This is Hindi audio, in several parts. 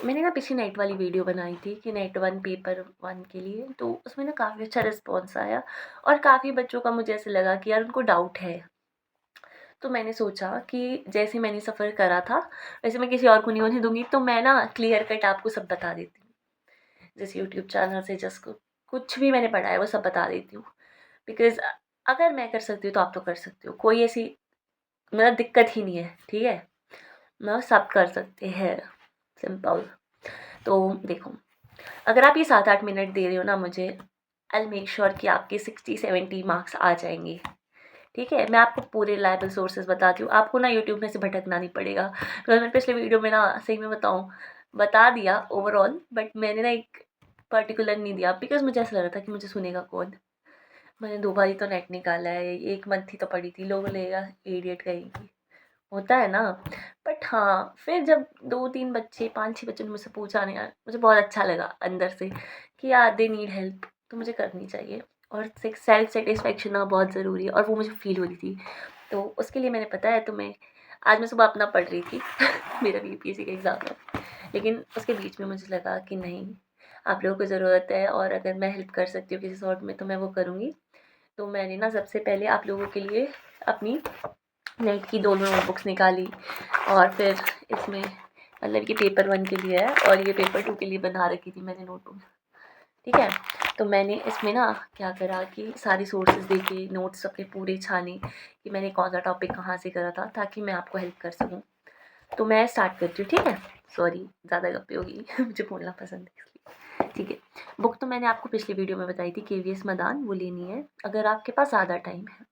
मैंने ना पीछे नेट वाली वीडियो बनाई थी कि नेट 1 पेपर 1 के लिए, तो उसमें ना काफ़ी अच्छा रिस्पॉन्स आया और काफ़ी बच्चों का मुझे ऐसे लगा कि यार उनको डाउट है। तो मैंने सोचा कि जैसे मैंने सफ़र करा था, वैसे मैं किसी और को नहीं होने दूँगी, तो मैं ना क्लियर कट आपको सब बता देती हूँ। जैसे यूट्यूब चैनल से जस्ट कुछ भी मैंने पढ़ा है वो सब बता देती हूँ। बिकॉज़ अगर मैं कर सकती हूँ तो आप तो कर सकते हो। कोई ऐसी मतलब दिक्कत ही नहीं है, ठीक है? मतलब सब कर सकते हैं, सिंपल। तो देखो, अगर आप ये 7-8 मिनट दे रहे हो ना मुझे, आई विल मेक श्योर कि आपके 60-70 मार्क्स आ जाएँगे, ठीक है? मैं आपको पूरे रिलायबल सोर्सेज़ बताती हूँ, आपको ना यूट्यूब में से भटकना नहीं पड़ेगा। तो मैंने पिछले वीडियो में ना सही में बताऊँ, बता दिया ओवरऑल, बट मैंने ना एक पर्टिकुलर नहीं दिया बिकॉज़ मुझे ऐसा लग रहा था कि मुझे सुनेगा कौन? मैंने 2 बार ही तो नेट निकाला है, 1 मंथ ही तो पड़ी थी, लोग बोलेगा इडियट कहीं की। होता है ना। बट हाँ, फिर जब 2-3 बच्चे 5-6 बच्चों ने मुझसे पूछा ना यार, मुझे बहुत अच्छा लगा अंदर से कि यार दे नीड हेल्प, तो मुझे करनी चाहिए। और सेल्फ सेटिस्फेक्शन ना बहुत ज़रूरी है और वो मुझे फ़ील हो रही थी। तो उसके लिए मैंने पता है तुम्हें, आज मैं सुबह अपना पढ़ रही थी मेरा भी यूपीएससी का एग्ज़ाम है। लेकिन उसके बीच में मुझे लगा कि नहीं, आप लोगों को ज़रूरत है और अगर मैं हेल्प कर सकती हूँ किसी सॉर्ट में तो मैं वो करूँगी। तो मैंने ना सबसे पहले आप लोगों के लिए अपनी नेट की दोनों नोटबुक्स निकाली और फिर इसमें मतलब कि पेपर 1 के लिए है और ये पेपर 2 के लिए बना रखी थी मैंने नोटबुक, ठीक है? तो मैंने इसमें ना क्या करा कि सारी सोर्सेज़ देखे, नोट्स अपने पूरे छाने कि मैंने कौन-सा टॉपिक कहाँ से करा था ताकि मैं आपको हेल्प कर सकूँ। तो मैं स्टार्ट करती हूँ, ठीक है? सॉरी, ज़्यादा गप्पे होगी मुझे बोलना पसंद है इसलिए, ठीक है? बुक तो मैंने आपको पिछली वीडियो में बताई थी, केवीएस मदान, वो लेनी है अगर आपके पास ज़्यादा टाइम है।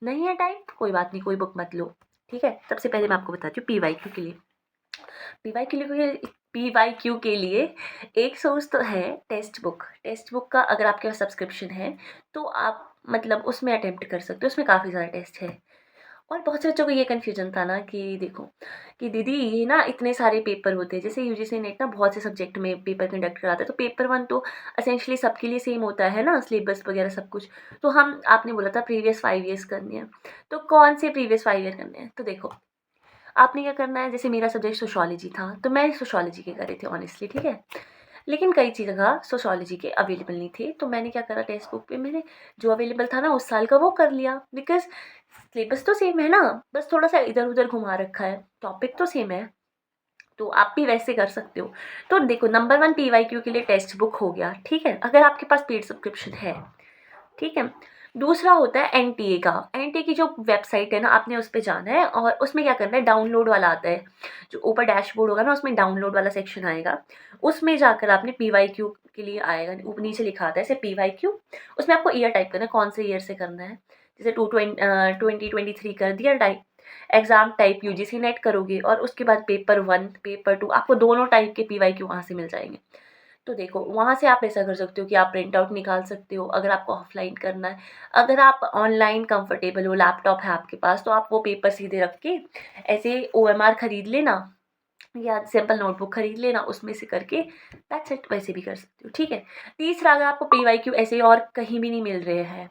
नहीं है टाइम, कोई बात नहीं, कोई बुक मत लो, ठीक है? सबसे पहले मैं आपको बताती हूँ पीवाईक्यू के लिए। पीवाईक्यू के लिए एक सोर्स तो है टेक्स्ट बुक। टेक्स्ट बुक का अगर आपके पास सब्सक्रिप्शन है, तो आप मतलब उसमें अटेम्प्ट कर सकते हो, उसमें काफ़ी सारे टेस्ट है। और बहुत से बच्चों को ये कन्फ्यूजन था ना कि देखो कि दीदी ये ना इतने सारे पेपर होते हैं, जैसे यूजीसी नेट ना बहुत से सब्जेक्ट में पेपर कंडक्ट कराता है, तो पेपर 1 तो एसेंशियली सबके लिए सेम होता है ना, सिलेबस वगैरह सब कुछ। तो हम आपने बोला था प्रीवियस 5 ईयर्स करने हैं, तो कौन से प्रीवियस 5 ईयर करने हैं? तो देखो, आपने क्या करना है, जैसे मेरा सब्जेक्ट सोशियोलॉजी था, तो मैं सोशियोलॉजी के कर रही थी ऑनेस्टली, ठीक है? लेकिन कई जगह सोशियोलॉजी के अवेलेबल नहीं थे, तो मैंने क्या करा, टेक्स्ट बुक पे मैंने जो अवेलेबल था ना उस साल का वो कर लिया। बिकॉज़ सिलेबस तो सेम है ना, बस थोड़ा-सा इधर-उधर घुमा रखा है, टॉपिक तो सेम है, तो आप भी वैसे कर सकते हो। तो देखो, नंबर 1 पीवाईक्यू के लिए टेक्स्ट बुक हो गया, ठीक है? अगर आपके पास पेड सब्सक्रिप्शन है, ठीक है? दूसरा होता है एनटीए का। एनटीए की जो वेबसाइट है ना, आपने उस पे जाना है और उसमें क्या करना है, डाउनलोड वाला आता है। जो ऊपर डैशबोर्ड होगा ना, उसमें डाउनलोड वाला सेक्शन आएगा। उसमें जाकर आपने पीवाईक्यू के लिए आएगा, ऊपर नीचे लिखा आता है ऐसे पीवाईक्यू। उसमें आपको ईयर टाइप करना है, कौन से ईयर से करना है। जैसे 2023 कर दिया type, exam type UGC net करोगे और उसके बाद पेपर 1, पेपर 2, आपको दोनों टाइप के पीवाईक्यू वहाँ से मिल जाएँगे। तो देखो, वहाँ से आप ऐसा कर सकते हो कि आप प्रिंट आउट निकाल सकते हो अगर आपको ऑफलाइन करना है। अगर आप ऑनलाइन कंफर्टेबल हो, लैपटॉप है आपके पास, तो आप वो पेपर सीधे रख के ऐसे ओएमआर खरीद लेना या सिंपल नोटबुक खरीद लेना, उसमें से करके दैट्स इट, वैसे भी कर सकते हो, ठीक है? तीसरा, अगर आपको पीवाईक्यू ऐसे और कहीं भी नहीं मिल रहे हैं,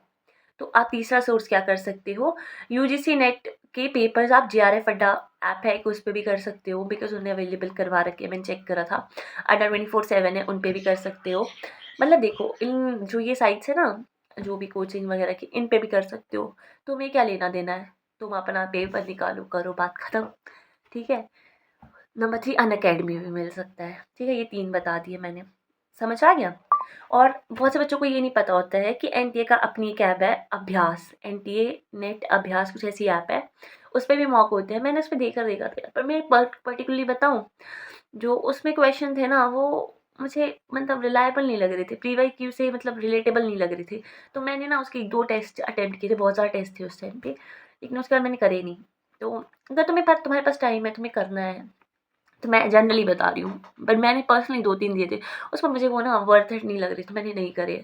तो आप तीसरा सोर्स क्या कर सकते हो, यूजीसी नेट के पेपर्स आप जेआरएफ अड्डा ऐप है एक, उस पे भी कर सकते हो बिकॉज़ उन्हें अवेलेबल करवा रखे हैं, मैंने चेक करा था। अड्डा 24/7 है, उन पे भी कर सकते हो। मतलब देखो, इन जो ये साइट्स है ना, जो भी कोचिंग वगैरह की, इन पे भी कर सकते हो। तुम्हें क्या लेना देना है, तुम अपना पेपर निकालो, करो, बात खत्म, ठीक है? नंबर 3, अनअकैडमी में भी मिल सकता है, ठीक है? ये 3 बता दिए मैंने, समझ आ गया? और बहुत से बच्चों को ये नहीं पता होता है कि एनटीए का अपनी एक ऐप है, अभ्यास, एनटीए नेट अभ्यास कुछ ऐसी ऐप है, उस पे भी मॉक होते हैं। मैंने उस पे देखा था, पर मैं पर्टिकुलरली बताऊँ, जो उसमें क्वेश्चन थे ना, वो मुझे मतलब रिलायबल नहीं लग रहे थे, प्रीवाईक्यू से मतलब रिलेटेबल नहीं लग रहे थे। तो मैंने ना उसके 2 टेस्ट अटेम्प्ट किए थे, बहुत ज़्यादा टेस्ट थे उस टाइम पे, लेकिन उसके बाद मैंने करे नहीं। तो अगर तुम्हारे पास टाइम है, तुम्हें करना है, तो मैं जनरली बता रही हूँ, बट मैंने पर्सनली 2-3 दिए थे, उसमें मुझे वो ना वर्थ इट नहीं लग रही, तो मैंने नहीं करे,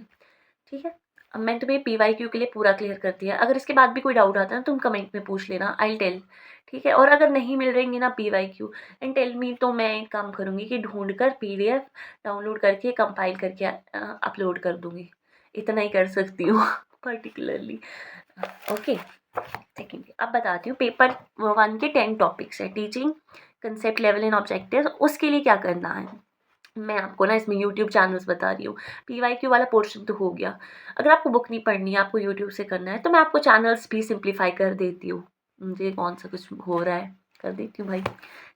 ठीक है? अब मैंने तुम्हें पीवाईक्यू के लिए पूरा क्लियर कर दिया। अगर इसके बाद भी कोई डाउट आता है ना, तुम कमेंट में पूछ लेना, आई विल टेल, ठीक है? और अगर नहीं मिल रहेंगे ना पीवाईक्यू एंड टेल मी, तो मैं एक काम करूँगी कि ढूँढ कर पीडीएफ डाउनलोड करके कंपाइल करके अपलोड कर दूँगी। इतना ही कर सकती हूँ पर्टिकुलरली, ओके? सेकेंड, अब बताती हूँ पेपर 1 के 10 टॉपिक्स है, teaching, concept level and objectives, उसके लिए क्या करना है। मैं आपको ना इसमें यूट्यूब चैनल्स बता रही हूँ। पीवाईक्यू वाला पोर्शन तो हो गया। अगर आपको बुक नहीं पढ़नी है, आपको यूट्यूब से करना है, तो मैं आपको चैनल्स भी सिंप्लीफाई कर देती हूँ। मुझे कौन-सा कुछ हो रहा है, कर देती हूँ भाई।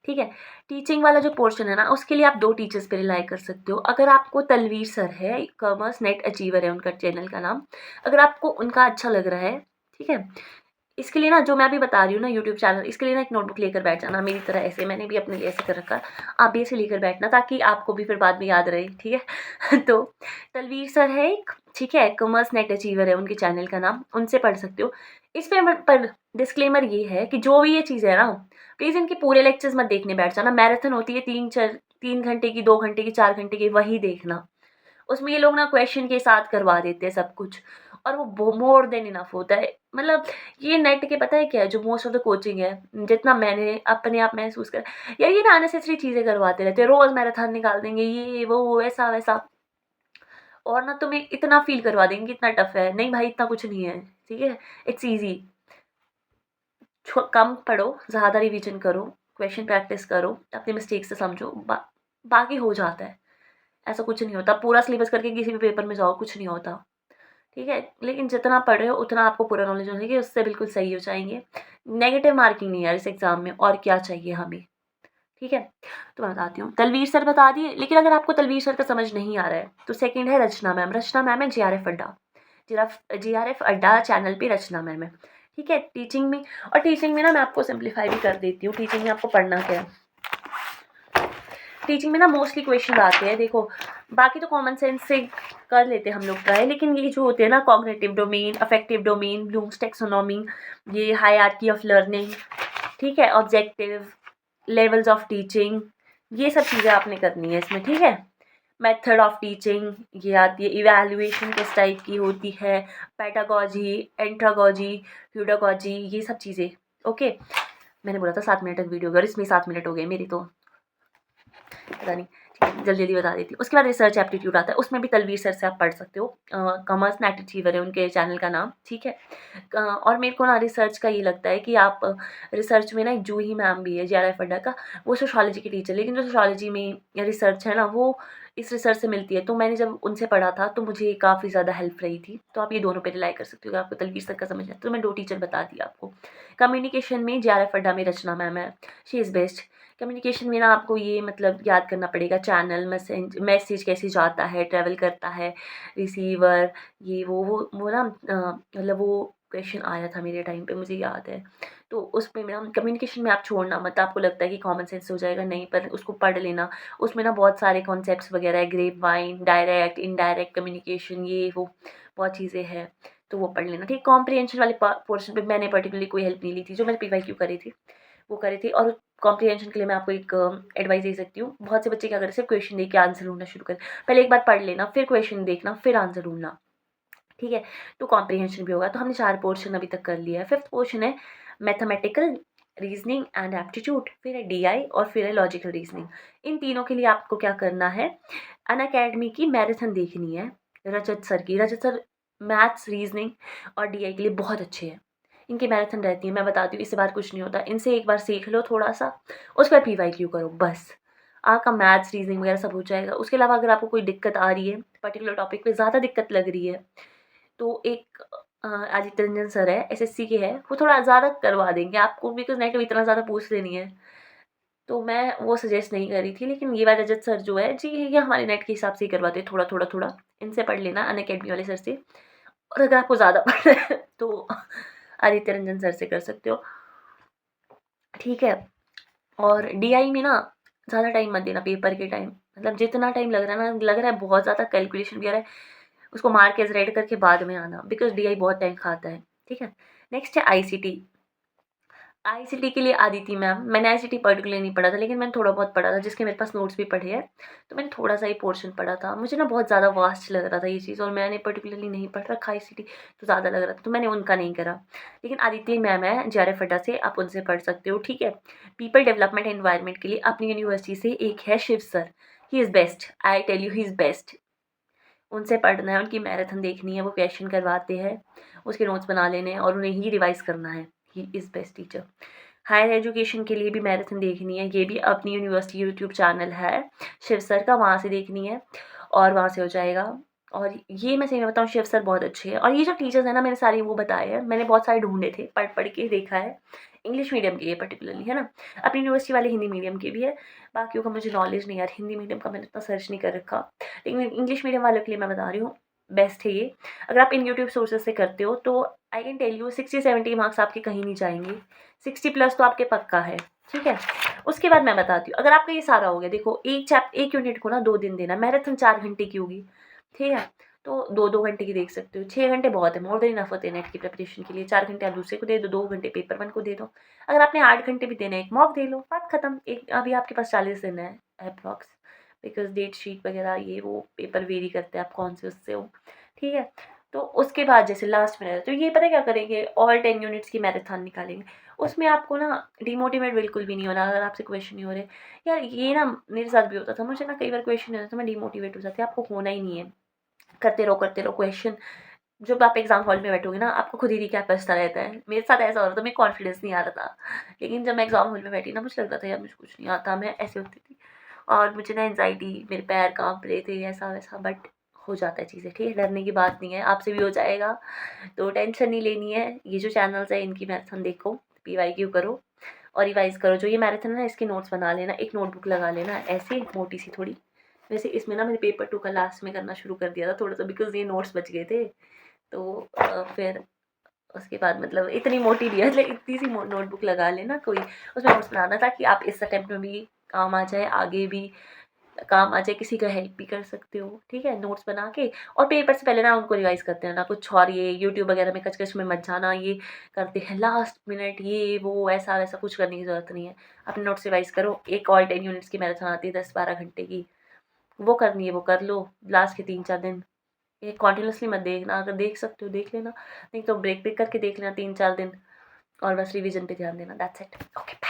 ठीक है? टीचिंग वाला जो पोर्शन है ना, उसके लिए आप 2 टीचर्स पे रिलाई कर सकते हो। अगर आपको तलवीर सर है, कॉमर्स नेट अचीवर है उनका चैनल का नाम। अगर आपको उनका अच्छा लग रहा है, ठीक है? इसके लिए ना जो मैं अभी बता रही हूँ ना यूट्यूब चैनल, इसके लिए ना एक नोटबुक लेकर बैठ जाना मेरी तरह ऐसे, मैंने भी अपने लिए ऐसे कर रखा है। आप भी ऐसे लेकर बैठना ताकि आपको भी फिर बाद में याद रहे, ठीक है? तो तलवीर सर है एक, ठीक है? कॉमर्स नेट अचीवर है उनके चैनल का नाम, उनसे पढ़ सकते हो। इसमें पर डिस्क्लेमर ये है कि जो भी ये चीज़ है ना, प्लीज़ इनके पूरे लेक्चर्स मत देखने बैठ जाना। मैराथन होती है 3 घंटे की, 2 घंटे की, 4 घंटे की, वही देखना। उसमें ये लोग ना क्वेश्चन के साथ करवा देते हैं सब कुछ, और वो मोर देन इनफ होता है। मतलब ये नेट के पता है क्या है, जो मोस्ट ऑफ द कोचिंग है, जितना मैंने अपने आप महसूस कर, यार ये ना अननेसेसरी चीज़ें करवाते रहते हैं, रोज़ मैराथन निकाल देंगे, ये वो ऐसा वैसा, और ना तुम्हें इतना फील करवा देंगे कि इतना टफ है। नहीं भाई, इतना कुछ नहीं है, ठीक है? It's easy. कम पढ़ो, ज़्यादा रिवीजन करो, क्वेश्चन प्रैक्टिस करो, अपने मिस्टेक से समझो, बाकी हो जाता है। ऐसा कुछ नहीं होता, पूरा सिलेबस करके किसी भी पेपर में जाओ, कुछ नहीं होता, ठीक है? लेकिन जितना पढ़ रहे हो उतना आपको पूरा नॉलेज होना चाहिए, उससे बिल्कुल सही हो जाएँगे। नेगेटिव मार्किंग नहीं यार इस एग्ज़ाम में, और क्या चाहिए हमें, ठीक है? तो मैं बताती हूँ, तलवीर सर बता दिए, लेकिन अगर आपको तलवीर सर का समझ नहीं आ रहा है, तो सेकंड है रचना मैम। रचना मैम है जेआरएफ अड्डा, जेआरएफ अड्डा चैनल पे रचना मैम है, ठीक है? टीचिंग में, और टीचिंग में ना मैं आपको सिंप्लीफाई भी कर देती हूँ, टीचिंग में आपको पढ़ना क्या है। टीचिंग में ना मोस्टली क्वेश्चन आते हैं, देखो बाकी तो कॉमन सेंस से कर लेते हैं हम लोग ट्राई, लेकिन ये जो होते हैं ना cognitive domain, affective domain, Bloom's taxonomy, ये हायरार्की ऑफ लर्निंग, ठीक है, ऑब्जेक्टिव, लेवल्स ऑफ टीचिंग, ये सब चीज़ें आपने करनी है इसमें, ठीक है? मेथड ऑफ टीचिंग ये आती है, इवैल्यूएशन किस टाइप की होती है, पेडागॉजी, एंट्रागॉजी, प्यूडागॉजी, ये सब चीज़ें, ओके? मैंने बोला था 7 मिनट तक वीडियो होगी और इसमें 7 मिनट हो गए मेरी तो, पता नहीं, ठीक है, जल्दी-जल्दी बता देती हूँ। उसके बाद रिसर्च एप्टीट्यूड आता है, उसमें भी तलवीर सर से आप पढ़ सकते हो। कॉमर्स नेट अचीवर है उनके चैनल का नाम, ठीक है? और मेरे को ना रिसर्च का ये लगता है कि आप रिसर्च में ना एक जूही मैम भी है जेआरएफ अड्डा का, वो सोशियोलॉजी की टीचर, लेकिन जो सोशियोलॉजी में रिसर्च है ना, वो इस रिसर्च से मिलती है। तो मैंने जब उनसे पढ़ा था, तो मुझे काफ़ी ज़्यादा हेल्प रही थी। तो आप ये दोनों पे रिलाई कर सकते हो, अगर आपको तलवीर सर का समझना है। तो मैं 2 टीचर बता दिया आपको। कम्युनिकेशन में जेआरएफ अड्डा में रचना मैम है, शी इज़ बेस्ट। कम्युनिकेशन में ना आपको ये मतलब याद करना पड़ेगा, चैनल, मैसेज कैसे जाता है, ट्रैवल करता है, रिसीवर, ये वो ना मतलब वो क्वेश्चन आया था मेरे टाइम पे, मुझे याद है। तो उसमें ना कम्युनिकेशन में आप छोड़ना मत, आपको लगता है कि कॉमन सेंस हो जाएगा, नहीं, पर उसको पढ़ लेना। उसमें ना बहुत सारे कॉन्सेप्ट्स वगैरह है, grapevine, direct, indirect communication, ये वो बहुत चीज़ें हैं, तो वो पढ़ लेना, ठीक। कॉम्प्रिहेंशन वाले पोर्शन पे मैंने पर्टिकुलरली कोई हेल्प नहीं ली थी, जो मैंने पीवाईक्यू करी थी वो करी थी। और कॉम्प्रिहेंशन के लिए मैं आपको एक एडवाइस दे सकती हूँ। बहुत से बच्चे क्या करते हैं, सिर्फ क्वेश्चन देख के आंसर ढूँढना शुरू करें। पहले एक बार पढ़ लेना, फिर क्वेश्चन देखना, फिर आंसर ढूँढना, ठीक है? तो कॉम्प्रिहेंशन भी होगा। तो हमने 4 पोर्शन अभी तक कर लिया है। 5th पोर्शन है मैथमेटिकल, रीज़निंग एंड एप्टीट्यूड, फिर है डीआई और फिर है लॉजिकल रीज़निंग। इन तीनों के लिए आपको क्या करना है, अनअकैडमी की मैराथन देखनी है रजत सर की। रजत सर मैथ्स, रीज़निंग और डीआई के लिए बहुत अच्छे हैं। इनकी मैराथन रहती है, मैं बताती हूँ, इससे बाहर कुछ नहीं होता। इनसे एक बार सीख लो थोड़ा-सा, उसके बाद पीवाईक्यू करो बस। आपका मैथ्स, रीज़निंग वगैरह सब हो जाएगा। उसके अलावा अगर आपको कोई दिक्कत आ रही है, पर्टिकुलर टॉपिक पे ज़्यादा दिक्कत लग रही है, तो एक आदित्य रंजन सर है, एसएससी के हैं, वो थोड़ा ज़्यादा करवा देंगे आपको, बिकॉज़ नेट में इतना ज़्यादा पूछते नहीं है। तो मैं वो सजेस्ट नहीं कर रही थी, लेकिन ये वाले रजत सर जो है जी, ये हमारे नेट के हिसाब से ही करवाते हैं थोड़ा, थोड़ा, थोड़ा। इनसे पढ़ लेना, अनअकैडमी वाले सर से। और अगर आपको ज़्यादा पढ़ना है तो आदित्य रंजन सर से कर सकते हो, ठीक है? और डीआई में ना ज़्यादा टाइम मत देना पेपर के टाइम, मतलब जितना टाइम लग रहा है ना, लग रहा है बहुत ज़्यादा कैलकुलेशन वगैरह है, उसको मार्क एज़ रेड करके बाद में आना, बिकॉज़ डीआई बहुत टाइम खाता है, ठीक है? नेक्स्ट है आईसीटी। आईसीटी के लिए आदिति मैम, मैंने आईसीटी पर्टिकुलरली नहीं पढ़ा था, लेकिन मैंने थोड़ा बहुत पढ़ा था, जिसके मेरे पास नोट्स भी पढ़े हैं। तो मैंने थोड़ा-सा ही पोर्शन पढ़ा था। मुझे ना बहुत ज़्यादा वास्ट लग रहा था ये चीज़, और मैंने पर्टिकुलरली नहीं पढ़ रखा आईसीटी, तो ज़्यादा लग रहा था, तो मैंने उनका नहीं करा। लेकिन आदिति मैम है जेआरएफ अड्डा से, आप उनसे पढ़ सकते हो, ठीक है? पीपल डेवलपमेंट एनवायरनमेंट के लिए अपनी यूनिवर्सिटी से एक है Shiv sir, he is best, I tell you he is best. उनसे पढ़ना है, उनकी मैराथन देखनी है, वो क्वेश्चन करवाते हैं, उसके नोट्स बना लेने हैं और उन्हें ही रिवाइज़ करना है। He is best teacher. Higher education के लिए भी मैराथन देखनी है, ये भी अपनी यूनिवर्सिटी यूट्यूब चैनल है शिव सर का, वहाँ से देखनी है और वहाँ से हो जाएगा। और ये मैं सही में बताऊँ, शिव सर बहुत अच्छे हैं और ये जो टीचर्स हैं ना, मैंने सारे वो बताए हैं, मैंने बहुत सारे ढूँढे थे, पढ़ के देखा है। इंग्लिश मीडियम के ये पर्टिकुलरली है ना, अपनी यूनिवर्सिटी वाले हिंदी मीडियम के भी है, बाकियों का मुझे नॉलेज नहीं यार, हिंदी मीडियम का मैंने इतना सर्च नहीं कर रखा, लेकिन इंग्लिश मीडियम वालों के लिए मैं बता रही हूँ, बेस्ट है ये। अगर आप इन यूट्यूब सोर्सेज से करते हो तो I can tell you 60-70 marks आपके कहीं नहीं जाएंगे, 60+ तो आपके पक्का है, ठीक है। उसके बाद मैं बताती हूँ, अगर आपका ये सारा हो गया, देखो एक यूनिट को ना 2 दिन देना, मैराथन 4 घंटे की होगी, ठीक है। तो 2-2 घंटे की देख सकते हो, 6 घंटे बहुत है, मोर देन इनफ होते हैं नेट की प्रिपरेशन के लिए। 4 घंटे आप दूसरे को दे दो, 2 घंटे पेपर 1 को दे दो। अगर आपने 8 घंटे भी देना है, एक मॉक दे लो, बात खत्म। एक अभी आपके पास 40 दिन है अप्रॉक्स, बिकॉज़ डेट शीट वगैरह ये वो पेपर वेरी करते हैं आप कौन से उससे हो, ठीक है। तो उसके बाद जैसे लास्ट में तो ये पता है क्या करेंगे, ऑल 10 यूनिट्स की मैराथन निकालेंगे। उसमें आपको ना डिमोटिवेट बिल्कुल भी नहीं होना, अगर आपसे क्वेश्चन नहीं हो रहे। यार ये ना मेरे साथ भी होता था, मुझे ना कई बार क्वेश्चन नहीं होता था, मैं डिमोटिवेट हो जाती, आपको होना ही नहीं है। करते रहो क्वेश्चन। जब आप एग्ज़ाम हॉल में बैठोगे ना, आपको खुद ही रिकैप बजता रहता है। मेरे साथ ऐसा हो रहा था, मेरे कॉन्फिडेंस नहीं आ रहा था। लेकिन जब मैं एग्ज़ाम हॉल में बैठी ना, मुझे लग रहा था यार मुझे कुछ नहीं आता, मैं ऐसे होती थी। और मुझे ना एंग्ज़ायटी, मेरे पैर काँप रहे थे, ऐसा-वैसा, बट हो जाता है चीज़ें, ठीक है? डरने की बात नहीं है, आपसे भी हो जाएगा, तो टेंशन नहीं लेनी है। ये जो चैनल्स हैं, इनकी मैराथन देखो, पीवाईक्यू करो और रिवाइज़ करो। जो ये मैराथन है ना, इसके नोट्स बना लेना, एक नोटबुक लगा लेना, ऐसे मोटी-सी थोड़ी। वैसे इसमें ना मैंने पेपर 2 का लास्ट में करना शुरू कर दिया था थोड़ा-सा, बिकॉज़ ये नोट्स बच गए थे। तो फिर उसके बाद मतलब इतनी मोटी नहीं है, मतलब इतनी सी नोटबुक लगा लेना कोई, उसमें नोट्स बनाना, ताकि आप इस अटेम्प्ट में भी काम आ जाए, आगे भी काम आ जाए, किसी का हेल्प भी कर सकते हो, ठीक है। नोट्स बना के और पेपर से पहले ना उनको रिवाइज करते रहना, कुछ और ये यूट्यूब वगैरह में कच-कच में मत जाना, ये करते हैं लास्ट मिनट, ये वो ऐसा वैसा कुछ करने की ज़रूरत नहीं है। अपने नोट्स रिवाइज करो, एक ऑल 10 यूनिट्स की मैराथन आती है 10-12 घंटे की, वो करनी है वो कर लो, लास्ट के 3-4 दिन। ये कंटिन्यूअसली मत देखना, अगर देख सकते हो देख लेना, नहीं तो ब्रेक करके देख लेना 3-4 दिन, और बस रिवीजन पे ध्यान देना, दैट्स इट। ओके।